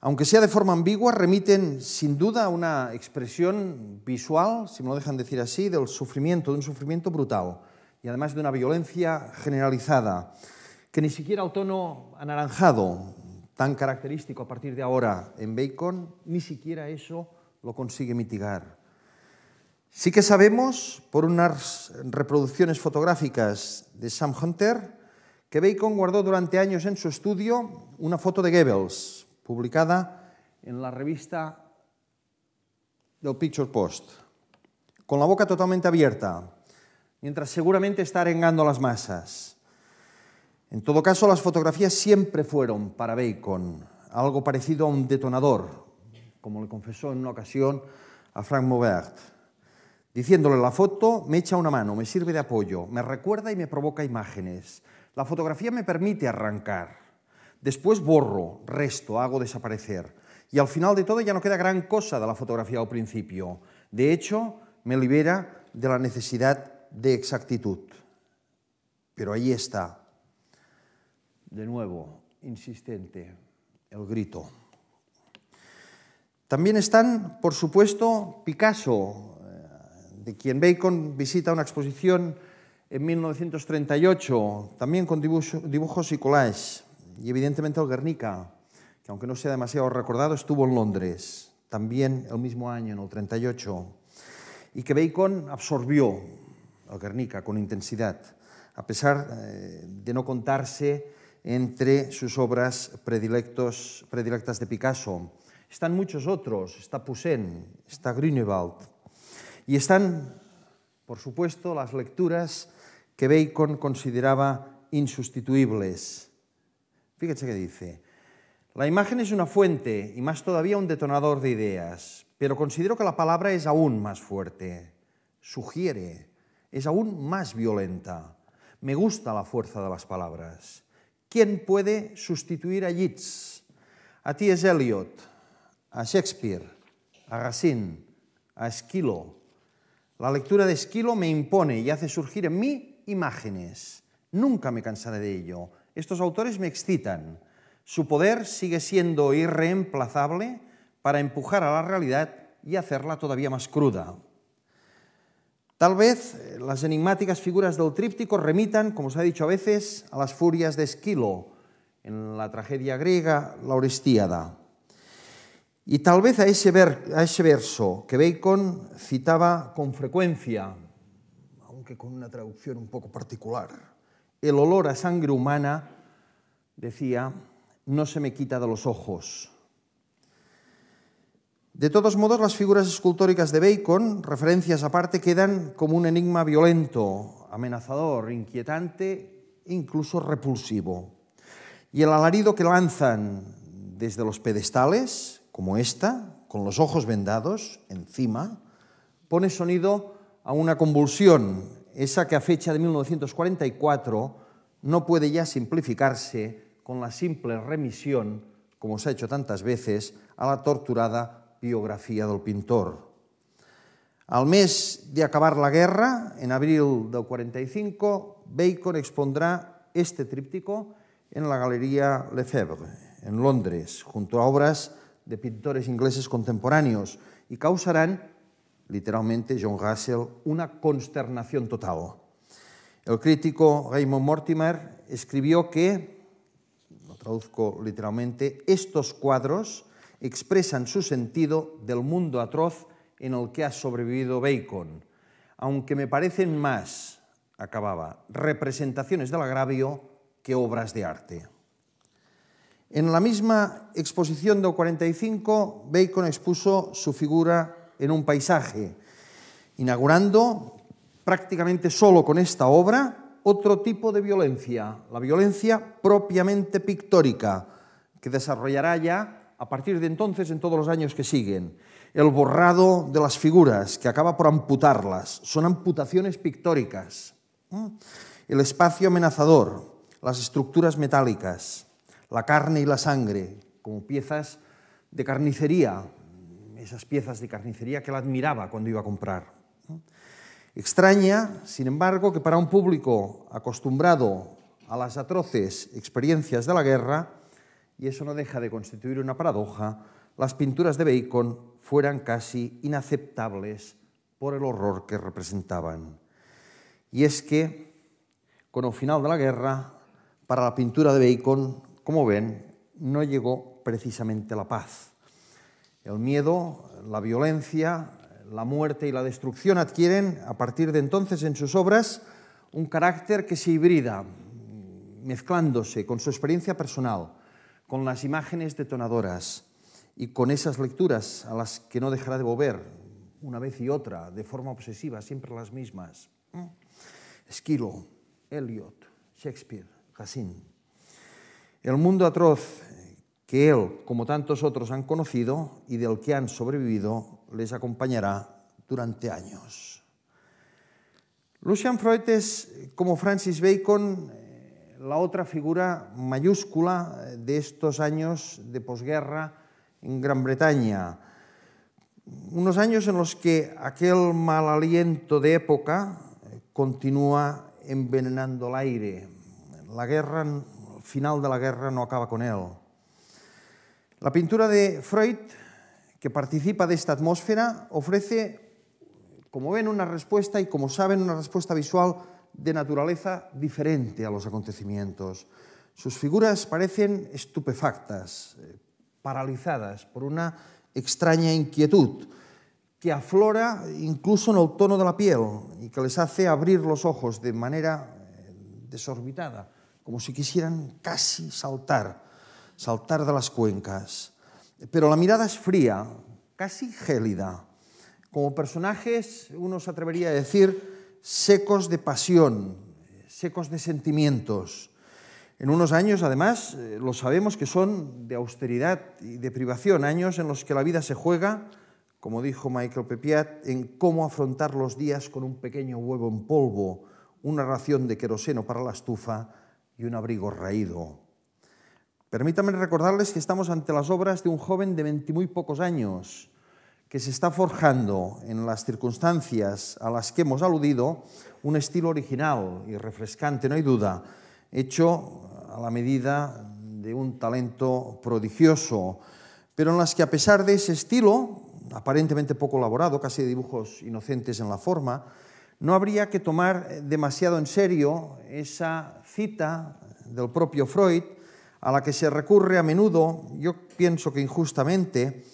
Aunque sea de forma ambigua, remiten sin duda a una expresión visual, si me lo dejan decir así, del sufrimiento, de un sufrimiento brutal y además de una violencia generalizada, que ni siquiera el tono anaranjado, tan característico a partir de ahora en Bacon, ni siquiera eso lo consigue mitigar. Sí que sabemos, por unas reproducciones fotográficas de Sam Hunter, que Bacon guardó durante años en su estudio una foto de Goebbels, publicada en la revista del Picture Post, con la boca totalmente abierta, mientras seguramente está arengando a las masas. En todo caso, las fotografías siempre fueron para Bacon algo parecido a un detonador, como le confesó en una ocasión a Frank Maubert, diciéndole: la foto me echa una mano, me sirve de apoyo, me recuerda y me provoca imágenes. La fotografía me permite arrancar. Después borro, resto, hago desaparecer. Y al final de todo ya no queda gran cosa de la fotografía al principio. De hecho, me libera de la necesidad de exactitud. Pero ahí está, de nuevo, insistente, el grito. También están, por supuesto, Picasso, de quien Bacon visita una exposición en 1938, también con dibujos y collages, y evidentemente el Guernica, que aunque no sea demasiado recordado, estuvo en Londres, también el mismo año, en el 38, y que Bacon absorbió el Guernica con intensidad, a pesar de no contarse entre sus obras predilectas de Picasso. Están muchos otros, está Poussin, está Grunewald, y están, por supuesto, las lecturas que Bacon consideraba insustituibles. Fíjense qué dice: la imagen es una fuente y más todavía un detonador de ideas, pero considero que la palabra es aún más fuerte, sugiere, es aún más violenta. Me gusta la fuerza de las palabras. ¿Quién puede sustituir a Yeats, a T.S. Eliot, a Shakespeare, a Racine, a Esquilo? La lectura de Esquilo me impone y hace surgir en mí imágenes. Nunca me cansaré de ello. Estos autores me excitan. Su poder sigue siendo irreemplazable para empujar a la realidad y hacerla todavía más cruda. Tal vez las enigmáticas figuras del tríptico remitan, como se ha dicho a veces, a las furias de Esquilo en la tragedia griega, la Orestiada. Y tal vez a ese verso que Bacon citaba con frecuencia, aunque con una traducción un poco particular: el olor a sangre humana, decía, no se me quita de los ojos. De todos modos, las figuras escultóricas de Bacon, referencias aparte, quedan como un enigma violento, amenazador, inquietante, incluso repulsivo. Y el alarido que lanzan desde los pedestales, como esta, con los ojos vendados, encima, pone sonido a una convulsión, esa que a fecha de 1944 no puede ya simplificarse con la simple remisión, como se ha hecho tantas veces, a la torturada biografía del pintor. Al mes de acabar la guerra, en abril del 45, Bacon expondrá este tríptico en la Galería Lefebvre, en Londres, junto a obras de pintores ingleses contemporáneos, y causarán, literalmente, John Russell, una consternación total. El crítico Raymond Mortimer escribió que, lo traduzco literalmente, estos cuadros expresan su sentido del mundo atroz en el que ha sobrevivido Bacon, aunque me parecen más, acababa, representaciones del agravio que obras de arte. En la misma exposición del 45, Bacon expuso su figura en un paisaje, inaugurando prácticamente solo con esta obra otro tipo de violencia, la violencia propiamente pictórica, que desarrollará ya a partir de entonces en todos los años que siguen. El borrado de las figuras, que acaba por amputarlas, son amputaciones pictóricas. El espacio amenazador, las estructuras metálicas, la carne y la sangre, como piezas de carnicería, esas piezas de carnicería que él admiraba cuando iba a comprar. Extraña, sin embargo, que para un público acostumbrado a las atroces experiencias de la guerra, y eso no deja de constituir una paradoja, las pinturas de Bacon fueran casi inaceptables por el horror que representaban. Y es que, con el final de la guerra, para la pintura de Bacon, como ven, no llegó precisamente la paz. El miedo, la violencia, la muerte y la destrucción adquieren, a partir de entonces en sus obras, un carácter que se hibrida, mezclándose con su experiencia personal, con las imágenes detonadoras y con esas lecturas a las que no dejará de volver una vez y otra, de forma obsesiva, siempre las mismas. Esquilo, Eliot, Shakespeare, Racine. El mundo atroz que él, como tantos otros, han conocido y del que han sobrevivido, les acompañará durante años. Lucian Freud es, como Francis Bacon, la otra figura mayúscula de estos años de posguerra en Gran Bretaña. Unos años en los que aquel mal aliento de época continúa envenenando el aire. La guerra, el final de la guerra no acaba con él. La pintura de Freud, que participa de esta atmósfera, ofrece, como ven, una respuesta y como saben, una respuesta visual de naturaleza diferente a los acontecimientos. Sus figuras parecen estupefactas, paralizadas por una extraña inquietud que aflora incluso en el tono de la piel y que les hace abrir los ojos de manera desorbitada, como si quisieran casi saltar de las cuencas. Pero la mirada es fría, casi gélida. Como personajes, uno se atrevería a decir, secos de pasión, secos de sentimientos. En unos años, además, lo sabemos que son de austeridad y de privación, años en los que la vida se juega, como dijo Michael Pepiat, en cómo afrontar los días con un pequeño huevo en polvo, una ración de queroseno para la estufa y un abrigo raído. Permítanme recordarles que estamos ante las obras de un joven de 20 y muy pocos años, que se está forjando en las circunstancias a las que hemos aludido un estilo original y refrescante, no hay duda, hecho a la medida de un talento prodigioso, pero en las que a pesar de ese estilo, aparentemente poco elaborado, casi de dibujos inocentes en la forma, no habría que tomar demasiado en serio esa cita del propio Freud, a la que se recurre a menudo, yo pienso que injustamente,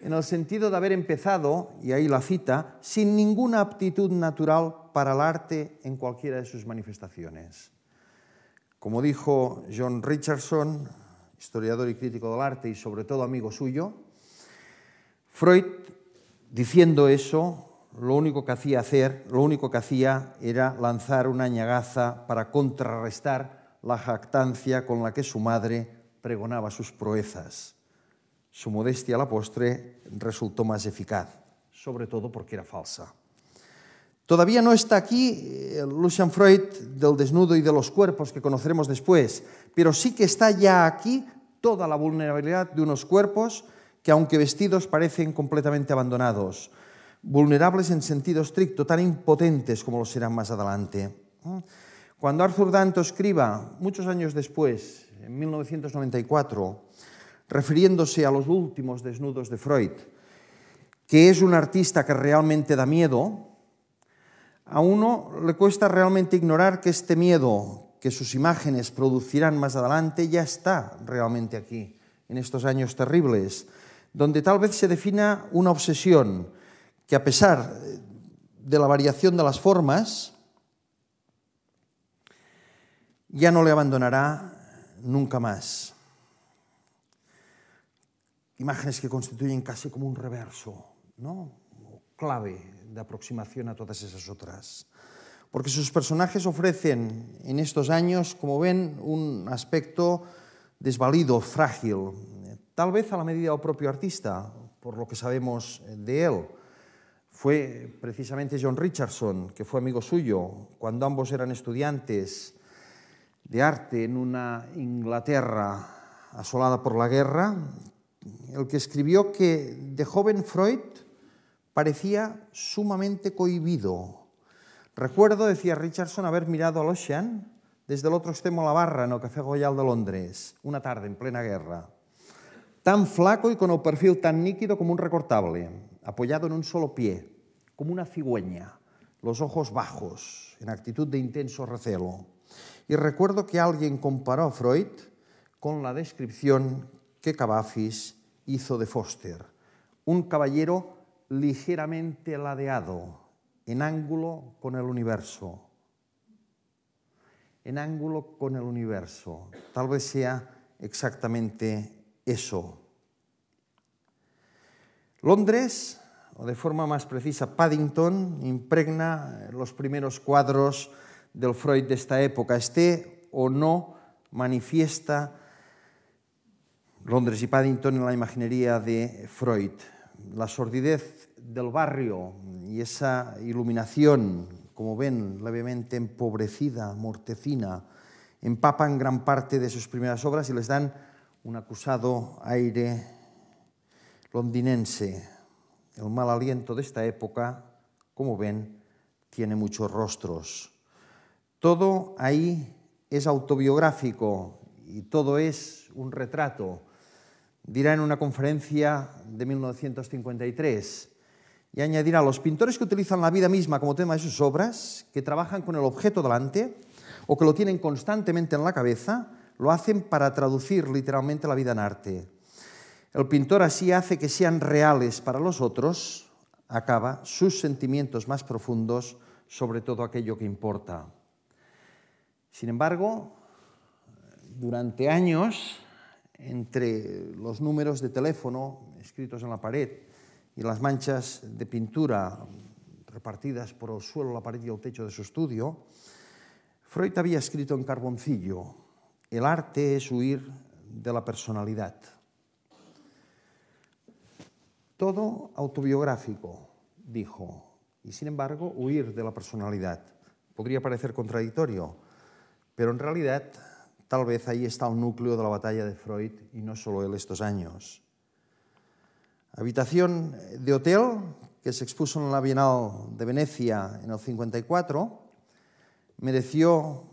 en el sentido de haber empezado, y ahí la cita, sin ninguna aptitud natural para el arte en cualquiera de sus manifestaciones. Como dijo John Richardson, historiador y crítico del arte y sobre todo amigo suyo, Freud, diciendo eso, lo único que hacía era lanzar una ñagaza para contrarrestar la jactancia con la que su madre pregonaba sus proezas. Su modestia a la postre resultó más eficaz, sobre todo porque era falsa. Todavía no está aquí Lucian Freud del desnudo y de los cuerpos que conoceremos después, pero sí que está ya aquí toda la vulnerabilidad de unos cuerpos que, aunque vestidos, parecen completamente abandonados, vulnerables en sentido estricto, tan impotentes como lo serán más adelante. Cuando Arthur Danto escriba, muchos años después, en 1994, refiriéndose a los últimos desnudos de Freud, que es un artista que realmente da miedo, a uno le cuesta realmente ignorar que este miedo que sus imágenes producirán más adelante ya está realmente aquí, en estos años terribles, donde tal vez se defina una obsesión que, a pesar de la variación de las formas, ya no le abandonará nunca más. Imágenes que constituyen casi como un reverso, ¿no? Clave de aproximación a todas esas otras. Porque sus personajes ofrecen en estos años, como ven, un aspecto desvalido, frágil, tal vez a la medida del propio artista, por lo que sabemos de él. Fue precisamente John Richardson, que fue amigo suyo, cuando ambos eran estudiantes de arte en una Inglaterra asolada por la guerra, el que escribió que de joven Freud parecía sumamente cohibido. Recuerdo, decía Richardson, haber mirado al Ocean desde el otro extremo de la barra en el Café Royal de Londres, una tarde en plena guerra. Tan flaco y con el perfil tan níquido como un recortable, apoyado en un solo pie, como una cigüeña, los ojos bajos, en actitud de intenso recelo. Y recuerdo que alguien comparó a Freud con la descripción que Cavafis hizo de Foster, un caballero ligeramente ladeado, en ángulo con el universo. En ángulo con el universo. Tal vez sea exactamente eso. Londres, o de forma más precisa Paddington, impregna los primeros cuadros del Freud de esta época. Esté o no manifiesta Londres y Paddington en la imaginería de Freud. La sordidez del barrio y esa iluminación, como ven, levemente empobrecida, mortecina, empapan gran parte de sus primeras obras y les dan un acusado aire londinense. El mal aliento de esta época, como ven, tiene muchos rostros. Todo ahí es autobiográfico y todo es un retrato dirá en una conferencia de 1953, y añadirá: los pintores que utilizan la vida misma como tema de sus obras, que trabajan con el objeto delante o que lo tienen constantemente en la cabeza, lo hacen para traducir literalmente la vida en arte. El pintor así hace que sean reales para los otros, acaba, sus sentimientos más profundos sobre todo aquello que importa. Sin embargo, durante años, entre los números de teléfono escritos en la pared y las manchas de pintura repartidas por el suelo, la pared y el techo de su estudio, Freud había escrito en carboncillo: el arte es huir de la personalidad. Todo autobiográfico, dijo, y sin embargo huir de la personalidad. Podría parecer contradictorio, pero en realidad tal vez ahí está el núcleo de la batalla de Freud, y no solo él estos años. Habitación de hotel, que se expuso en la Bienal de Venecia en el 54, mereció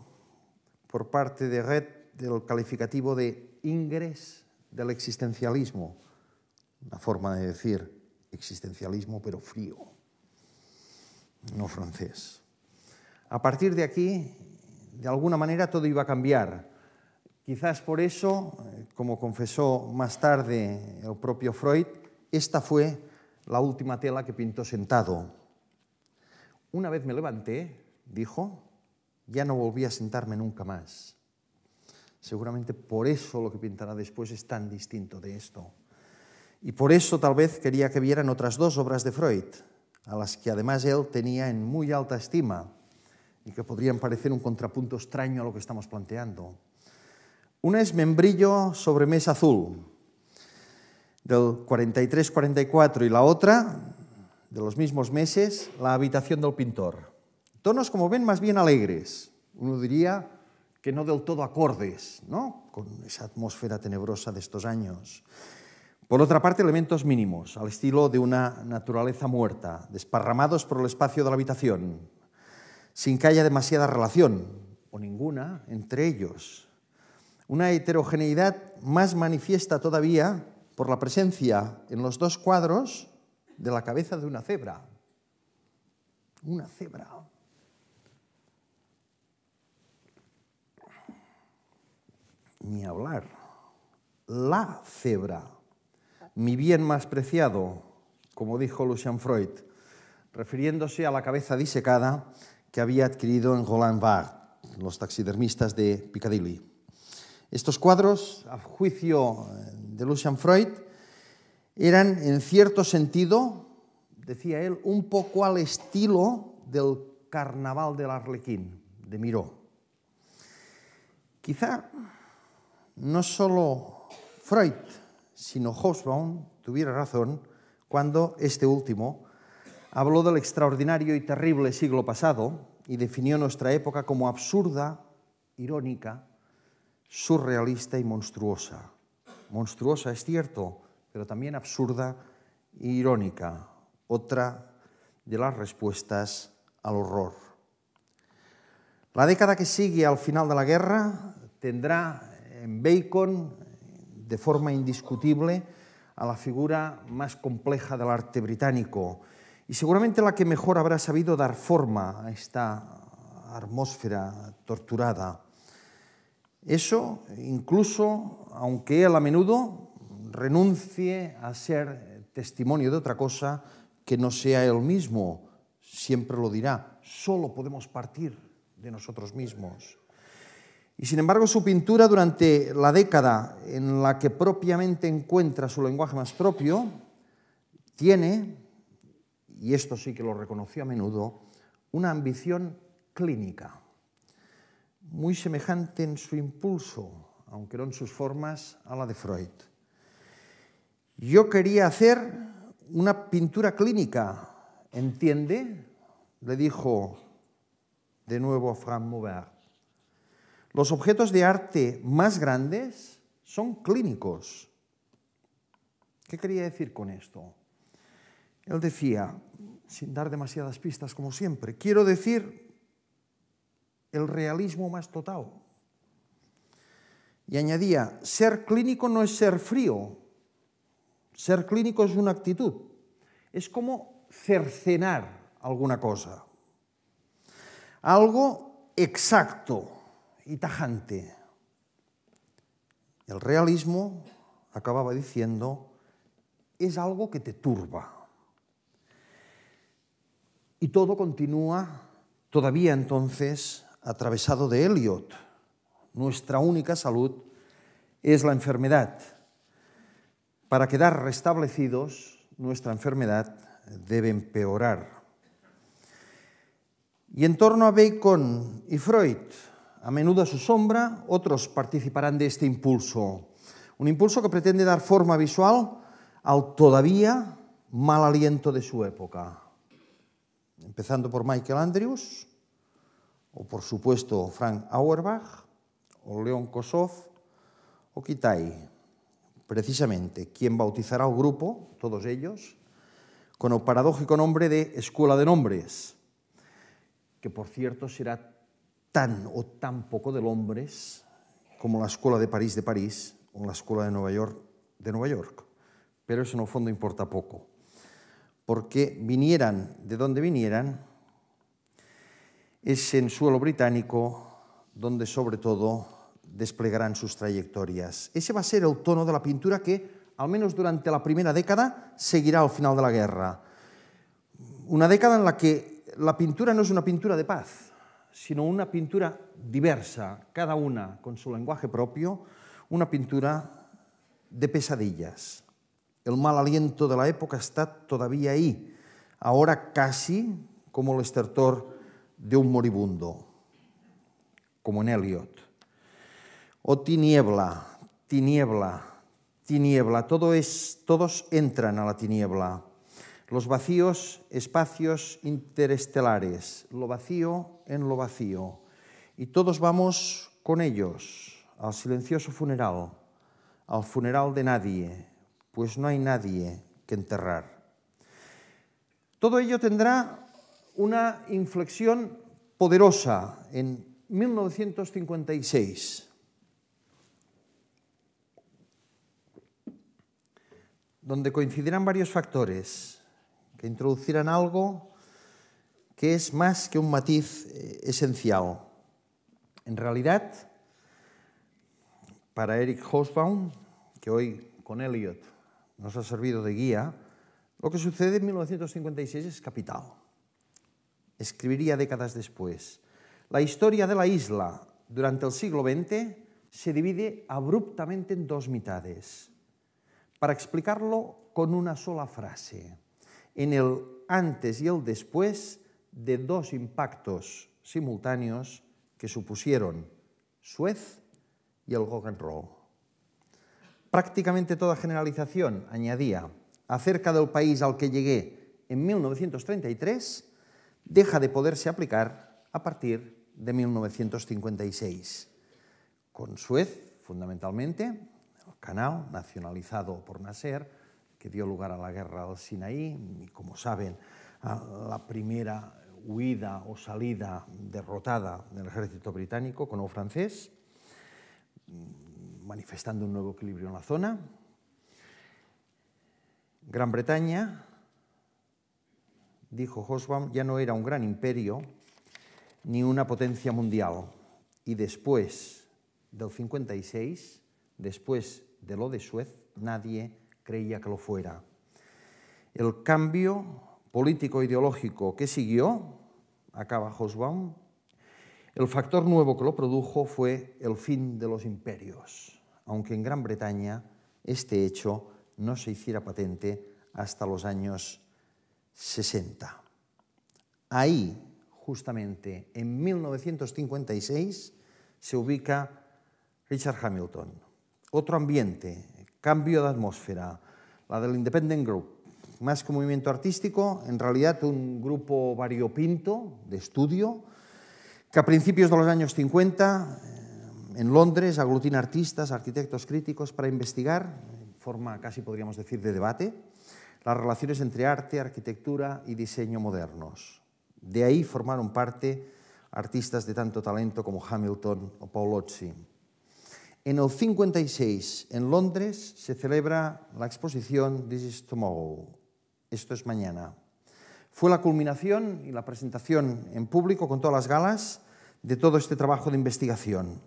por parte de Red el calificativo de ingres del existencialismo, una forma de decir existencialismo pero frío, no francés. A partir de aquí, de alguna manera, todo iba a cambiar. Quizás por eso, como confesó más tarde el propio Freud, esta fue la última tela que pintó sentado. Una vez me levanté, dijo, ya no volví a sentarme nunca más. Seguramente por eso lo que pintará después es tan distinto de esto. Y por eso tal vez quería que vieran otras dos obras de Freud, a las que además él tenía en muy alta estima y que podrían parecer un contrapunto extraño a lo que estamos planteando. Una es Membrillo sobre mesa azul, del 43-44, y la otra, de los mismos meses, La habitación del pintor. Tonos, como ven, más bien alegres. Uno diría que no del todo acordes, ¿no?, con esa atmósfera tenebrosa de estos años. Por otra parte, elementos mínimos, al estilo de una naturaleza muerta, desparramados por el espacio de la habitación, sin que haya demasiada relación, o ninguna, entre ellos. Una heterogeneidad más manifiesta todavía por la presencia en los dos cuadros de la cabeza de una cebra. Una cebra. Ni hablar. La cebra. Mi bien más preciado, como dijo Lucian Freud, refiriéndose a la cabeza disecada que había adquirido en Roland Barthes, los taxidermistas de Piccadilly. Estos cuadros, a juicio de Lucian Freud, eran en cierto sentido, decía él, un poco al estilo del Carnaval del Arlequín, de Miró. Quizá no solo Freud, sino Hobsbawm tuviera razón cuando este último habló del extraordinario y terrible siglo pasado y definió nuestra época como absurda, irónica, surrealista y monstruosa. Monstruosa, es cierto, pero también absurda e irónica, otra de las respuestas al horror. La década que sigue al final de la guerra tendrá en Bacon, de forma indiscutible, a la figura más compleja del arte británico y seguramente la que mejor habrá sabido dar forma a esta atmósfera torturada. Eso incluso, aunque él a menudo renuncie a ser testimonio de otra cosa que no sea él mismo, siempre lo dirá, solo podemos partir de nosotros mismos. Y sin embargo, su pintura durante la década en la que propiamente encuentra su lenguaje más propio, tiene, y esto sí que lo reconoció a menudo, una ambición clínica, muy semejante en su impulso, aunque no en sus formas, a la de Freud. Yo quería hacer una pintura clínica, ¿entiende?, le dijo de nuevo a Frank Maubert. Los objetos de arte más grandes son clínicos. ¿Qué quería decir con esto? Él decía, sin dar demasiadas pistas como siempre, quiero decir el realismo más total. Y añadía, ser clínico no es ser frío, Ser clínico es una actitud, es como cercenar alguna cosa, algo exacto y tajante. El realismo, acababa diciendo, es algo que te turba. Y todo continúa todavía entonces atravesado de Eliot. Nuestra única salud es la enfermedad. Para quedar restablecidos, nuestra enfermedad debe empeorar. Y en torno a Bacon y Freud, a menudo a su sombra, otros participarán de este impulso. Un impulso que pretende dar forma visual al todavía mal aliento de su época. Empezando por Michael Andrews, o por supuesto Frank Auerbach, o Leon Kossoff, o Kitaj. Precisamente, quien bautizará al grupo, todos ellos, con el paradójico nombre de Escuela de Nombres, que por cierto será tan o tan poco de hombres como la Escuela de París o la Escuela de Nueva York. Pero eso en el fondo importa poco, porque vinieran de donde vinieran, es en suelo británico donde sobre todo desplegarán sus trayectorias. Ese va a ser el tono de la pintura que, al menos durante la primera década, seguirá al final de la guerra. Una década en la que la pintura no es una pintura de paz, sino una pintura diversa, cada una con su lenguaje propio, una pintura de pesadillas. El mal aliento de la época está todavía ahí, ahora casi como el estertor de un moribundo, como en Eliot. Oh tiniebla, tiniebla, tiniebla, todos entran a la tiniebla. Los vacíos, espacios interestelares, lo vacío en lo vacío. Y todos vamos con ellos al silencioso funeral, al funeral de nadie, pues no hay nadie que enterrar. Todo ello tendrá una inflexión poderosa en 1956. Donde coincidirán varios factores que introducirán algo que es más que un matiz esencial. En realidad, para Eric Hobsbawm, que hoy con Eliot nos ha servido de guía, lo que sucede en 1956 es capital. Escribiría décadas después. La historia de la isla durante el siglo XX se divide abruptamente en dos mitades. Para explicarlo con una sola frase, en el antes y el después de dos impactos simultáneos que supusieron Suez y el rock and roll. Prácticamente toda generalización, añadía, acerca del país al que llegué en 1933, deja de poderse aplicar a partir de 1956. Con Suez, fundamentalmente, el canal nacionalizado por Nasser, que dio lugar a la guerra del Sinaí y, como saben, a la primera huida o salida derrotada del ejército británico con el francés, manifestando un nuevo equilibrio en la zona. Gran Bretaña, dijo Hobsbawm, ya no era un gran imperio ni una potencia mundial. Y después del 56, después de lo de Suez, nadie creía que lo fuera. El cambio político-ideológico que siguió, acaba Hobsbawm, el factor nuevo que lo produjo fue el fin de los imperios, aunque en Gran Bretaña este hecho no se hiciera patente hasta los años 60. Ahí, justamente en 1956, se ubica Richard Hamilton. Otro ambiente, cambio de atmósfera, la del Independent Group. Más que un movimiento artístico, en realidad un grupo variopinto de estudio que a principios de los años 50 en Londres aglutina artistas, arquitectos críticos para investigar, en forma casi podríamos decir de debate, las relaciones entre arte, arquitectura y diseño modernos. De ahí formaron parte artistas de tanto talento como Hamilton o Paolozzi. En el 56, en Londres, se celebra la exposición This is Tomorrow, esto es mañana. Fue la culminación y la presentación en público con todas las galas de todo este trabajo de investigación,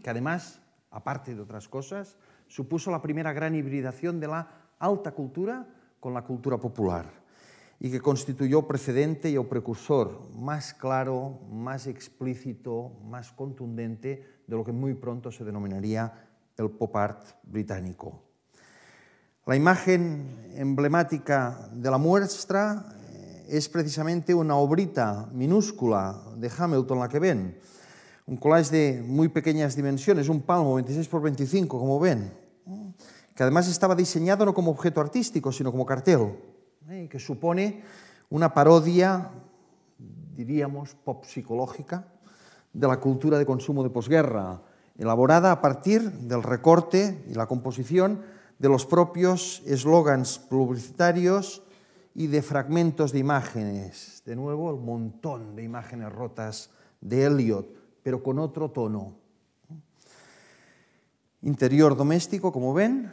que además, aparte de otras cosas, supuso la primera gran hibridación de la alta cultura con la cultura popular y que constituyó precedente y o precursor más claro, más explícito, más contundente de lo que muy pronto se denominaría el pop art británico. La imagen emblemática de la muestra es precisamente una obrita minúscula de Hamilton, la que ven, un collage de muy pequeñas dimensiones, un palmo 26 por 25, como ven, que además estaba diseñado no como objeto artístico, sino como cartel, que supone una parodia, diríamos, pop psicológica, de la cultura de consumo de posguerra, elaborada a partir del recorte y la composición de los propios eslogans publicitarios y de fragmentos de imágenes. De nuevo, el montón de imágenes rotas de Eliot, pero con otro tono. Interior doméstico, como ven,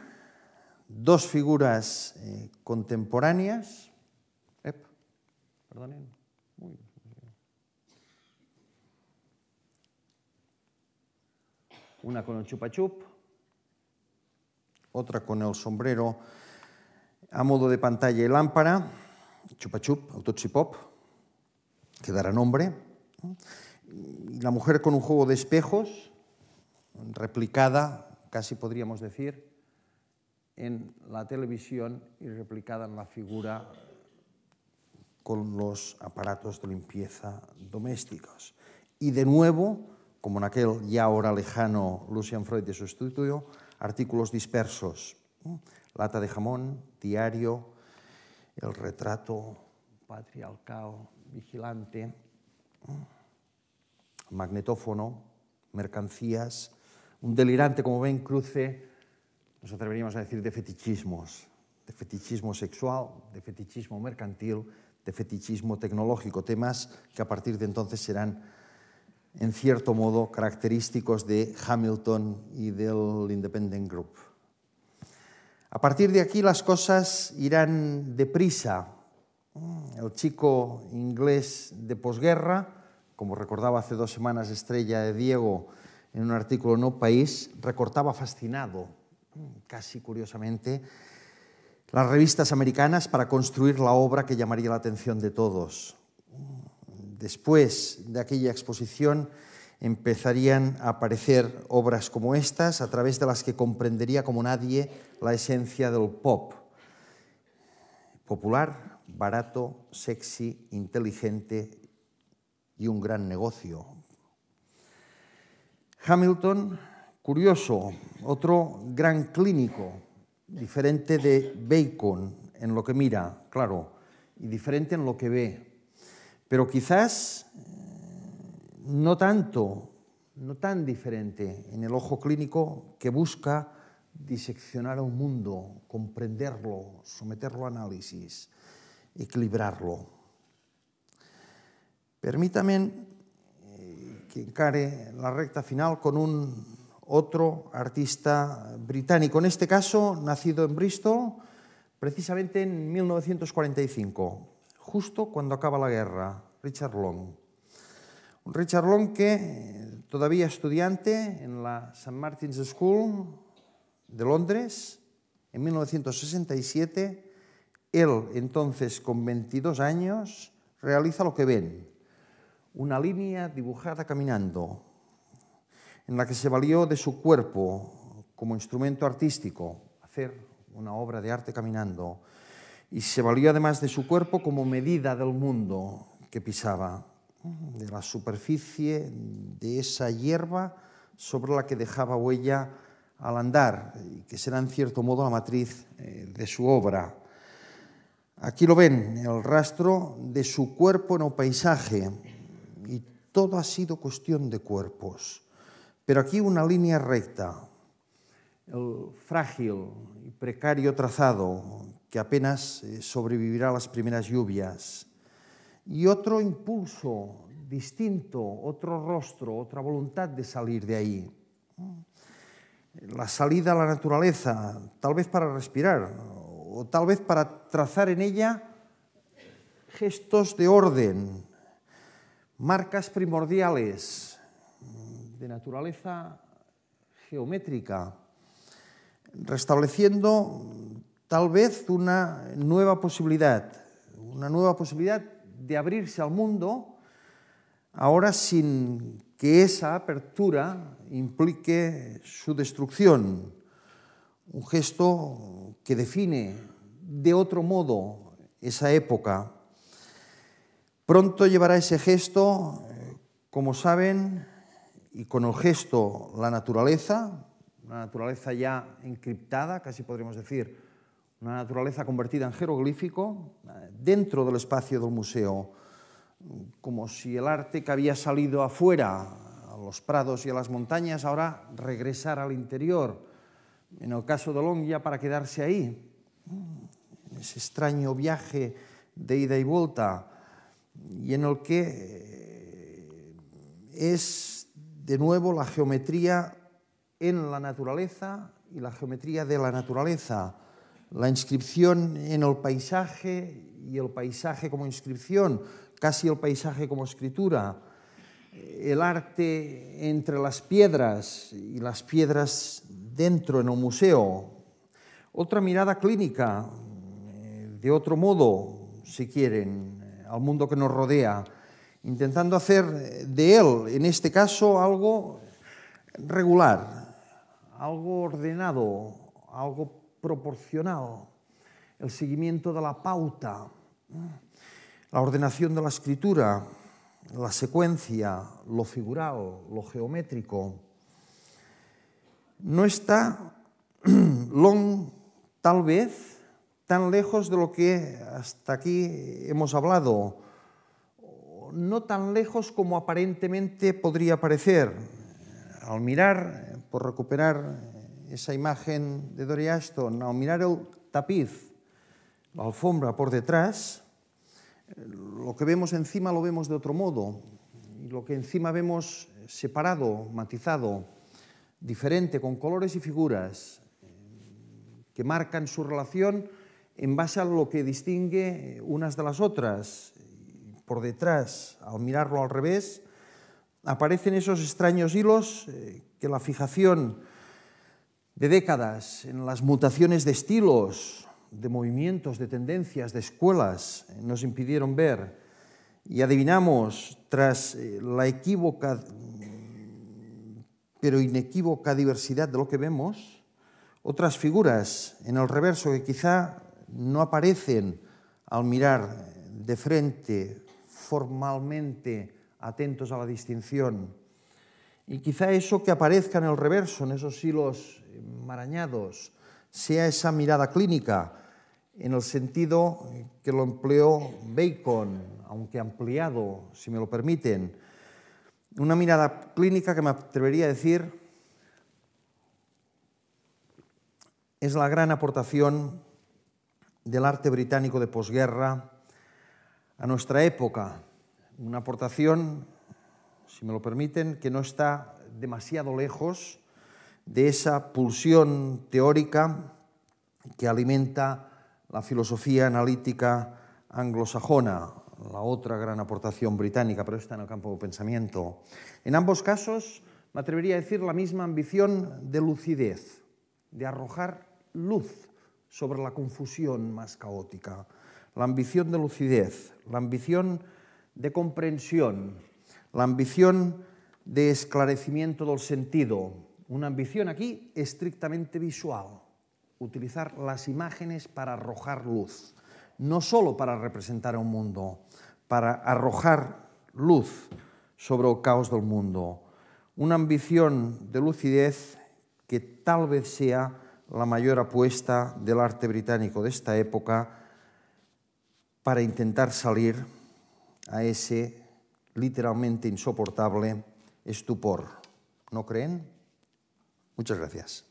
dos figuras contemporáneas. Perdonen. Una con el chupa-chup, otra con el sombrero a modo de pantalla y lámpara, chupa-chup, autochipop, que dará nombre. Y la mujer con un juego de espejos, replicada, casi podríamos decir, en la televisión y replicada en la figura con los aparatos de limpieza domésticos. Y de nuevo, como en aquel ya ahora lejano Lucian Freud de su estudio, artículos dispersos. Lata de jamón, diario, el retrato patriarcal vigilante, magnetófono, mercancías, un delirante, como ven, cruce, nos atreveríamos a decir, de fetichismo sexual, de fetichismo mercantil, de fetichismo tecnológico, temas que a partir de entonces serán, en cierto modo, característicos de Hamilton y del Independent Group. A partir de aquí las cosas irán deprisa. El chico inglés de posguerra, como recordaba hace 2 semanas Estrella de Diego en un artículo en El País, recortaba fascinado, casi curiosamente, las revistas americanas para construir la obra que llamaría la atención de todos. Después de aquella exposición empezarían a aparecer obras como estas, a través de las que comprendería como nadie la esencia del pop. Popular, barato, sexy, inteligente y un gran negocio. Hamilton, curioso, otro gran clínico, diferente de Bacon en lo que mira, claro, y diferente en lo que ve. Pero quizás no tan diferente en el ojo clínico que busca diseccionar un mundo, comprenderlo, someterlo a análisis, equilibrarlo. Permítame que encare la recta final con otro artista británico, en este caso nacido en Bristol, precisamente en 1945. Justo cuando acaba la guerra, Richard Long. Un Richard Long que, todavía estudiante en la St. Martin's School de Londres, en 1967, él, entonces con 22 años, realiza lo que ven, una línea dibujada caminando, en la que se valió de su cuerpo como instrumento artístico, hacer una obra de arte caminando, y se valió además de su cuerpo como medida del mundo que pisaba, de la superficie de esa hierba sobre la que dejaba huella al andar, y que será en cierto modo la matriz de su obra. Aquí lo ven, el rastro de su cuerpo en el paisaje, y todo ha sido cuestión de cuerpos. Pero aquí una línea recta, el frágil y precario trazado que apenas sobrevivirá a las primeras lluvias, y otro impulso distinto, otro rostro, otra voluntad de salir de ahí. la salida a la naturaleza, tal vez para respirar, o tal vez para trazar en ella gestos de orden, marcas primordiales de naturaleza geométrica, restableciendo tal vez una nueva posibilidad de abrirse al mundo, ahora sin que esa apertura implique su destrucción, un gesto que define de otro modo esa época. Pronto llevará ese gesto, como saben, y con el gesto la naturaleza, una naturaleza ya encriptada, casi podríamos decir, una naturaleza convertida en jeroglífico, dentro del espacio del museo, como si el arte que había salido afuera, a los prados y a las montañas, ahora regresara al interior, en el caso de Long ya para quedarse ahí, en ese extraño viaje de ida y vuelta, y en el que es de nuevo la geometría en la naturaleza y la geometría de la naturaleza, la inscripción en el paisaje y el paisaje como inscripción, casi el paisaje como escritura, el arte entre las piedras y las piedras dentro en el museo, otra mirada clínica, de otro modo, si quieren, al mundo que nos rodea, intentando hacer de él, en este caso, algo regular, algo ordenado, algo proporcional, el seguimiento de la pauta, la ordenación de la escritura, la secuencia, lo figural, lo geométrico. No está Long, tal vez, tan lejos de lo que hasta aquí hemos hablado, no tan lejos como aparentemente podría parecer. Al mirar, por recuperar esa imagen de Dory Ashton, al mirar el tapiz, la alfombra por detrás, lo que vemos encima lo vemos de otro modo, y lo que encima vemos separado, matizado, diferente, con colores y figuras que marcan su relación en base a lo que distingue unas de las otras. Por detrás, al mirarlo al revés, aparecen esos extraños hilos que la fijación de décadas en las mutaciones de estilos, de movimientos, de tendencias, de escuelas nos impidieron ver. Y adivinamos, tras la equívoca pero inequívoca diversidad de lo que vemos, otras figuras en el reverso que quizá no aparecen al mirar de frente, formalmente atentos a la distinción. Y quizá eso que aparezca en el reverso, en esos hilos enmarañados, sea esa mirada clínica, en el sentido que lo empleó Bacon, aunque ampliado, si me lo permiten. Una mirada clínica que me atrevería a decir es la gran aportación del arte británico de posguerra a nuestra época. Una aportación, si me lo permiten, que no está demasiado lejos de esa pulsión teórica que alimenta la filosofía analítica anglosajona, la otra gran aportación británica, pero está en el campo del pensamiento. En ambos casos, me atrevería a decir la misma ambición de lucidez, de arrojar luz sobre la confusión más caótica. La ambición de lucidez, la ambición de comprensión, la ambición de esclarecimiento del sentido, una ambición aquí estrictamente visual, utilizar las imágenes para arrojar luz, no solo para representar a un mundo, para arrojar luz sobre el caos del mundo. Una ambición de lucidez que tal vez sea la mayor apuesta del arte británico de esta época para intentar salir a ese literalmente insoportable estupor. ¿No creen? Muchas gracias.